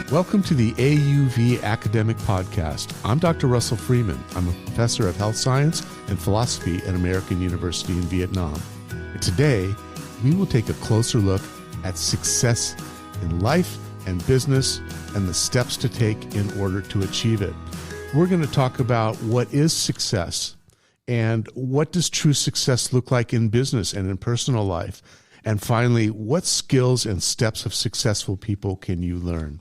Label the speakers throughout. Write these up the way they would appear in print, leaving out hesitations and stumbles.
Speaker 1: Welcome to the AUV Academic Podcast. I'm Dr. Russell Freeman. I'm a professor of health science and philosophy at American University in Vietnam. And today, we will take a closer look at success in life and business and the steps to take in order to achieve it. We're going to talk about what is success and what does true success look like in business and in personal life. And finally, what skills and steps of successful people can you learn?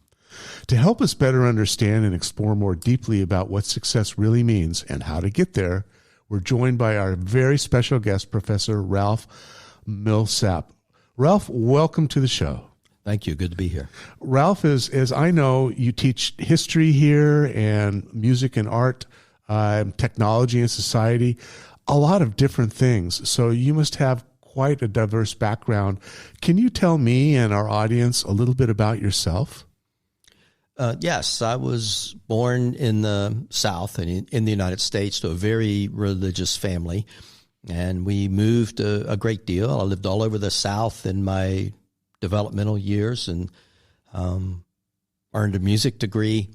Speaker 1: To help us better understand and explore more deeply about what success really means and how to get there, we're joined by our very special guest, Professor Ralph Millsap. Ralph, welcome to the show.
Speaker 2: Thank you. Good to be here.
Speaker 1: Ralph, as I know, you teach history here and music and art, technology and society, a lot of different things. So you must have quite a diverse background. Can you tell me and our audience a little bit about yourself?
Speaker 2: Yes, I was born in the South and in the United States to a very religious family, and we moved a great deal. I lived all over the South in my developmental years and earned a music degree,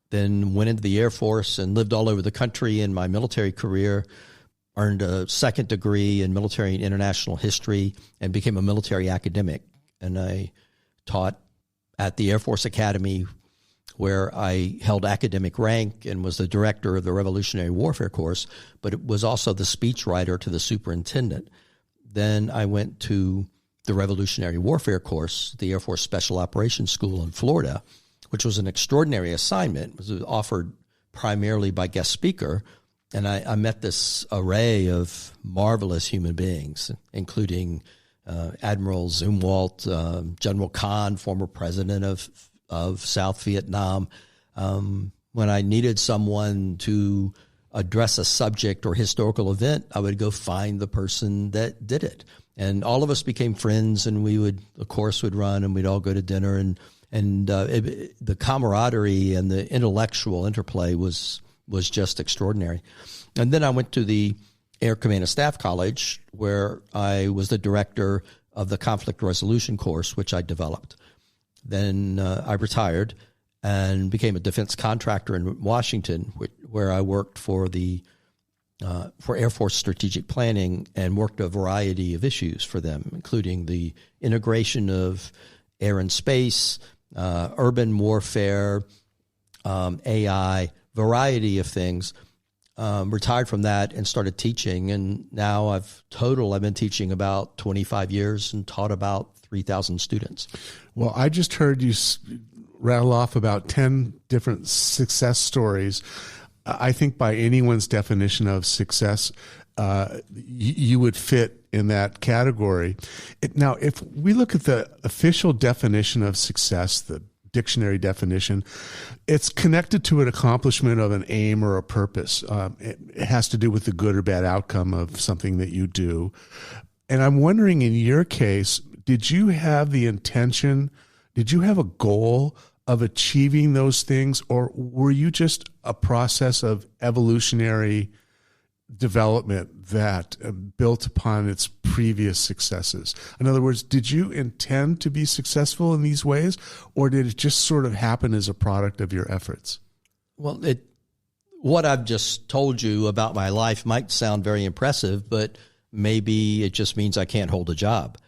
Speaker 2: then went into the Air Force and lived all over the country in my military career, earned a second degree in military and international history, and became a military academic. And I taught at the Air Force Academy, where I held academic rank and was the director of the Revolutionary Warfare course, but it was also the speechwriter to the superintendent. Then I went to the Revolutionary Warfare course, the Air Force Special Operations School in Florida, which was an extraordinary assignment. It was offered primarily by guest speaker, and I met this array of marvelous human beings, including Admiral Zumwalt, General Khan, former president of South Vietnam. When I needed someone to address a subject or historical event, I would go find the person that did it. And all of us became friends, and we would, of course, would run, and we'd all go to dinner, and the camaraderie and the intellectual interplay was just extraordinary. And then I went to the Air Command and Staff College, where I was the director of the conflict resolution course, which I developed. Then I retired and became a defense contractor in Washington, where I worked for Air Force strategic planning and worked a variety of issues for them, including the integration of air and space, urban warfare, AI, variety of things. Retired from that and started teaching, and now I've been teaching about 25 years and taught about 3,000 students.
Speaker 1: Well, I just heard you rattle off about 10 different success stories. I think by anyone's definition of success, you would fit in that category. Now, if we look at the official definition of success, the dictionary definition, it's connected to an accomplishment of an aim or a purpose. It has to do with the good or bad outcome of something that you do. And I'm wondering, in your case, did you have the intention, did you have a goal of achieving those things, or were you just a process of evolutionary development that built upon its previous successes? In other words, did you intend to be successful in these ways, or did it just sort of happen as a product of your efforts?
Speaker 2: Well, what I've just told you about my life might sound very impressive, but maybe it just means I can't hold a job.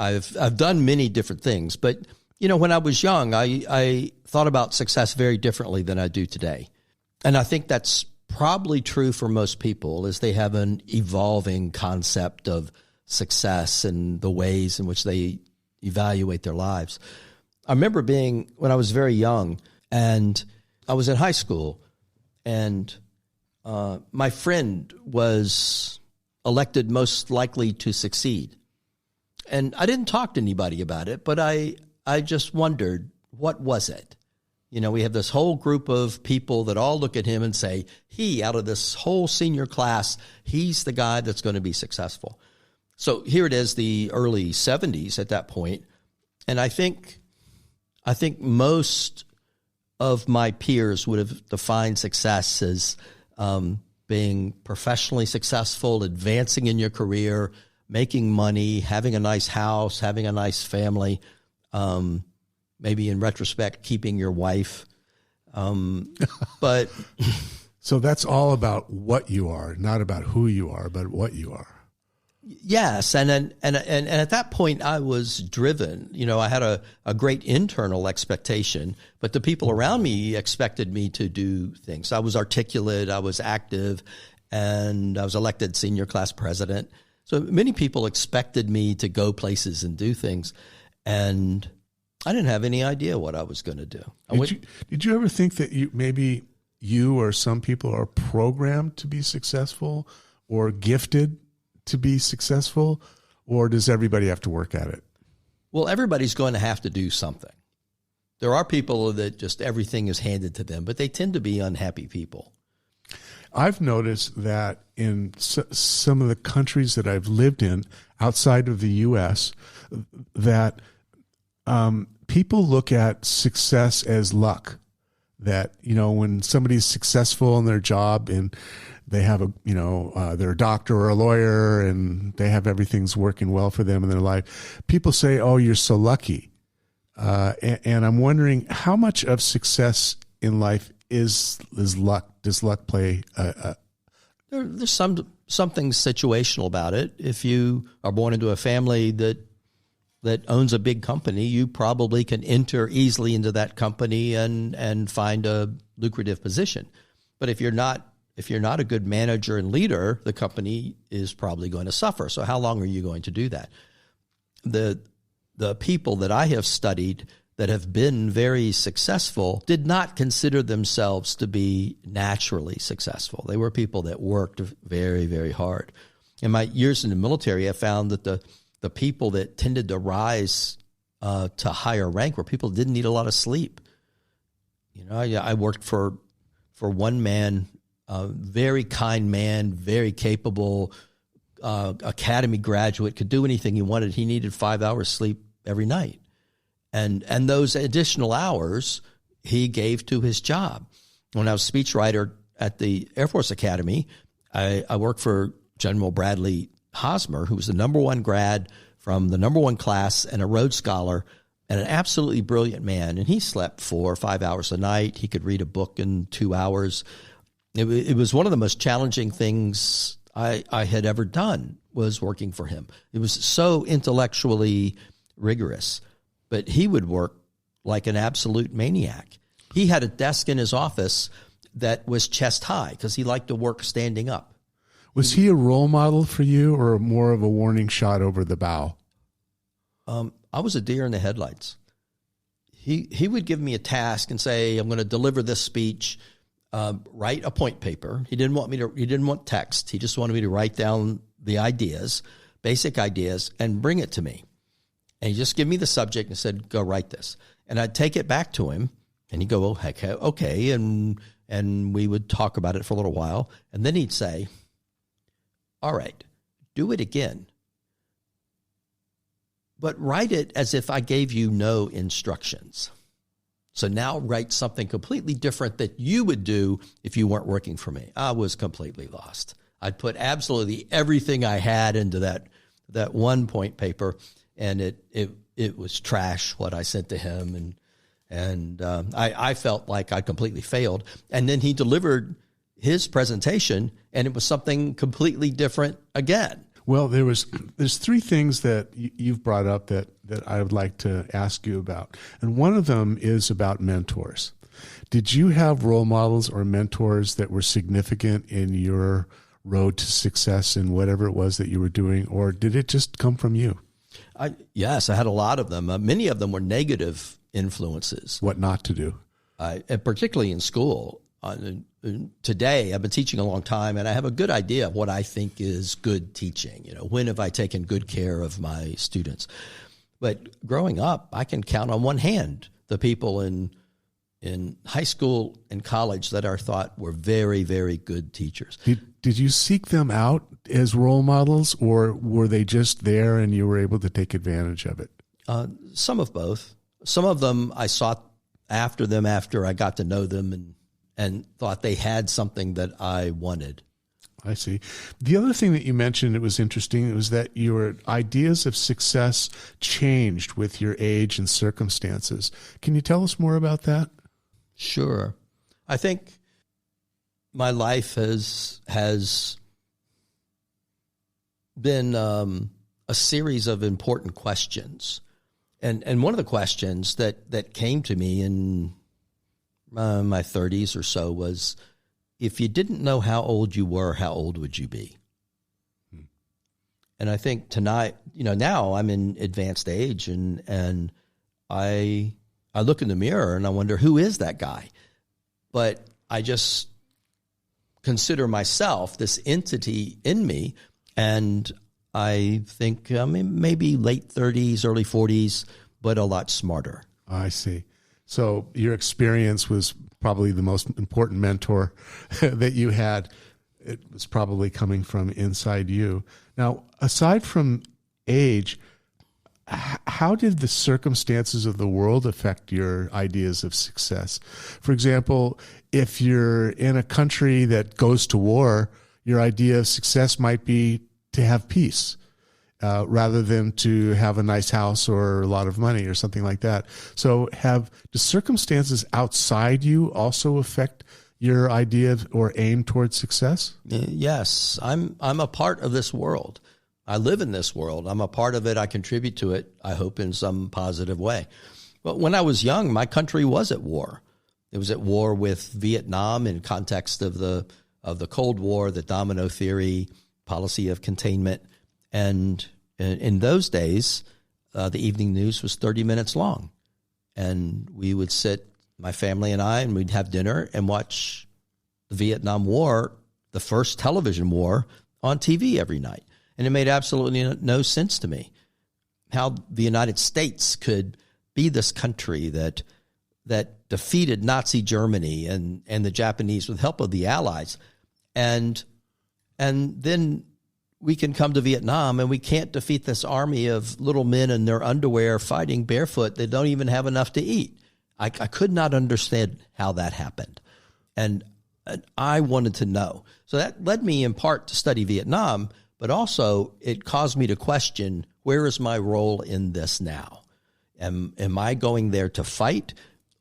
Speaker 2: I've done many different things, but when I was young, I thought about success very differently than I do today. And I think that's probably true for most people, is they have an evolving concept of success and the ways in which they evaluate their lives. I remember when I was very young, and I was in high school, and my friend was elected most likely to succeed. And I didn't talk to anybody about it, but I just wondered, what was it? We have this whole group of people that all look at him and say, out of this whole senior class, he's the guy that's going to be successful. So here it is, the early 70s at that point. And I think most of my peers would have defined success as being professionally successful, advancing in your career, making money, having a nice house, having a nice family. maybe in retrospect, keeping your wife. But
Speaker 1: so that's all about what you are, not about who you are, but what you are.
Speaker 2: Yes, and at that point I was driven. I had a great internal expectation, but the people around me expected me to do things. I was articulate, I was active, and I was elected senior class president. So many people expected me to go places and do things, and I didn't have any idea what I was going to do.
Speaker 1: Did you ever think that maybe you or some people are programmed to be successful or gifted to be successful, or does everybody have to work at it?
Speaker 2: Well, everybody's going to have to do something. There are people that just everything is handed to them, but they tend to be unhappy people.
Speaker 1: I've noticed that in some of the countries that I've lived in outside of the U.S., that people look at success as luck. That, when somebody's successful in their job and they have they're a doctor or a lawyer and they have everything's working well for them in their life, people say, "Oh, you're so lucky." And I'm wondering how much of success in life is luck. Does luck play
Speaker 2: There's something situational about it. If you are born into a family that owns a big company, you probably can enter easily into that company and find a lucrative position. But if you're not a good manager and leader, the company is probably going to suffer. So how long are you going to do that? The people that I have studied that have been very successful did not consider themselves to be naturally successful. They were people that worked very, very hard. In my years in the military, I found that the people that tended to rise to higher rank were people who didn't need a lot of sleep. I worked for one man, a very kind man, very capable, academy graduate, could do anything he wanted. He needed 5 hours sleep every night. And those additional hours he gave to his job. When I was speechwriter at the Air Force Academy, I worked for General Bradley Hosmer, who was the number one grad from the number one class and a Rhodes Scholar and an absolutely brilliant man. And he slept 4 or 5 hours a night. He could read a book in 2 hours. It was one of the most challenging things I had ever done, was working for him. It was so intellectually rigorous, but he would work like an absolute maniac. He had a desk in his office that was chest high because he liked to work standing up.
Speaker 1: Was he a role model for you or more of a warning shot over the bow?
Speaker 2: I was a deer in the headlights. He would give me a task and say, "I'm going to deliver this speech. Write a point paper." He didn't want text. He just wanted me to write down the ideas, basic ideas, and bring it to me. And he just give me the subject and said, "Go write this." And I'd take it back to him, and he'd go, "Oh, heck, okay." And we would talk about it for a little while. And then he'd say, "All right, do it again. But write it as if I gave you no instructions. So now write something completely different that you would do if you weren't working for me." I was completely lost. I'd put absolutely everything I had into that one point paper, and it was trash what I sent to him, and I felt like I completely failed. And then he delivered his presentation, and it was something completely different again.
Speaker 1: Well, there's 3 things that you've brought up that I would like to ask you about. And one of them is about mentors. Did you have role models or mentors that were significant in your road to success in whatever it was that you were doing, or did it just come from you?
Speaker 2: Yes, I had a lot of them. Many of them were negative influences.
Speaker 1: What not to do?
Speaker 2: And particularly in school. Today, I've been teaching a long time, and I have a good idea of what I think is good teaching. When have I taken good care of my students? But growing up, I can count on one hand the people in high school and college that are thought were very, very good teachers.
Speaker 1: Did you seek them out as role models, or were they just there and you were able to take advantage of it?
Speaker 2: Some of both. Some of them I sought after them after I got to know them and thought they had something that I wanted.
Speaker 1: I see. The other thing that you mentioned, it was interesting, was that your ideas of success changed with your age and circumstances. Can you tell us more about that?
Speaker 2: Sure. I think my life has been a series of important questions. And one of the questions that came to me in my 30s or so was, if you didn't know how old you were, how old would you be? And I think tonight, now I'm in advanced age, and I look in the mirror and I wonder, who is that guy? But I just consider myself this entity in me, and I think maybe late 30s, early 40s, but a lot smarter.
Speaker 1: I see. So your experience was probably the most important mentor that you had. It was probably coming from inside you. Now, aside from age, how did the circumstances of the world affect your ideas of success? For example, if you're in a country that goes to war, your idea of success might be to have peace. Rather than to have a nice house or a lot of money or something like that. So do circumstances outside you also affect your idea or aim towards success?
Speaker 2: Yes, I'm a part of this world. I live in this world. I'm a part of it. I contribute to it, I hope, in some positive way. But when I was young, my country was at war. It was at war with Vietnam in context of the Cold War, the domino theory, policy of containment. And in those days, the evening news was 30 minutes long. And we would sit, my family and I, and we'd have dinner and watch the Vietnam War, the first television war, on TV every night. And it made absolutely no sense to me how the United States could be this country that defeated Nazi Germany and the Japanese with help of the Allies. And then we can come to Vietnam and we can't defeat this army of little men in their underwear fighting barefoot that don't even have enough to eat. I could not understand how that happened. And I wanted to know. So that led me in part to study Vietnam, but also it caused me to question, where is my role in this now? Am I going there to fight,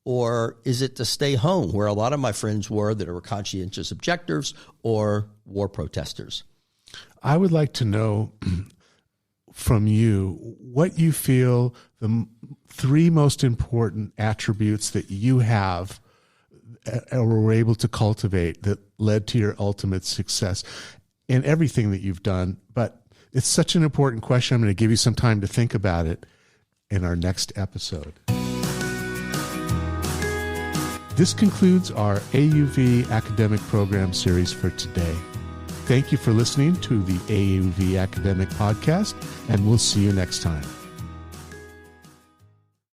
Speaker 2: or is it to stay home where a lot of my friends were that were conscientious objectors or war protesters?
Speaker 1: I would like to know from you what you feel the three most important attributes that you have or were able to cultivate that led to your ultimate success in everything that you've done. But it's such an important question. I'm going to give you some time to think about it in our next episode. This concludes our AUV academic program series for today. Thank you for listening to the AUV Academic Podcast, and we'll see you next time.